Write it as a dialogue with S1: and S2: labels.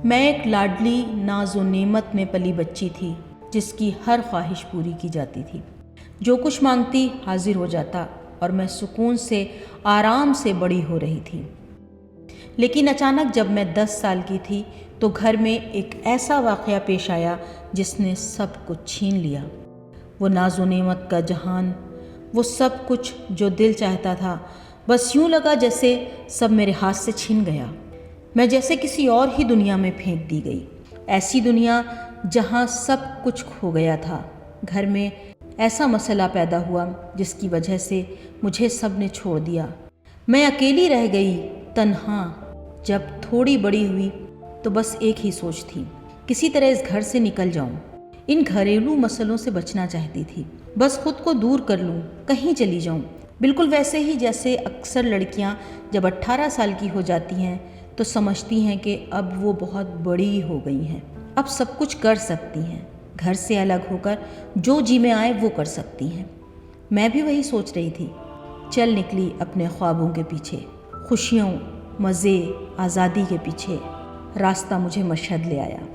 S1: میں ایک لاڈلی ناز و نعمت میں پلی بچی تھی جس کی ہر خواہش پوری کی جاتی تھی۔ جو کچھ مانگتی حاضر ہو جاتا اور میں سکون سے آرام سے بڑی ہو رہی تھی۔ لیکن اچانک جب میں 10 سال کی تھی تو گھر میں ایک ایسا واقعہ پیش آیا جس نے سب کچھ چھین لیا۔ وہ ناز و نعمت کا جہان، وہ سب کچھ جو دل چاہتا تھا، بس یوں لگا جیسے سب میرے ہاتھ سے چھن گیا۔ میں جیسے کسی اور ہی دنیا میں پھینک دی گئی، ایسی دنیا جہاں سب کچھ کھو گیا تھا۔ گھر میں ایسا مسئلہ پیدا ہوا جس کی وجہ سے مجھے سب نے چھوڑ دیا۔ میں اکیلی رہ گئی، تنہا۔ جب تھوڑی بڑی ہوئی تو بس ایک ہی سوچ تھی، کسی طرح اس گھر سے نکل جاؤں۔ ان گھریلو مسئلوں سے بچنا چاہتی تھی، بس خود کو دور کر لوں، کہیں چلی جاؤں۔ بالکل ویسے ہی جیسے اکثر لڑکیاں جب 18 سال کی ہو جاتی ہیں تو سمجھتی ہیں کہ اب وہ بہت بڑی ہو گئی ہیں، اب سب کچھ کر سکتی ہیں، گھر سے الگ ہو کر جو جی میں آئے وہ کر سکتی ہیں۔ میں بھی وہی سوچ رہی تھی۔ چل نکلی اپنے خوابوں کے پیچھے، خوشیوں، مزے، آزادی کے پیچھے۔ راستہ مجھے مشہد لے آیا۔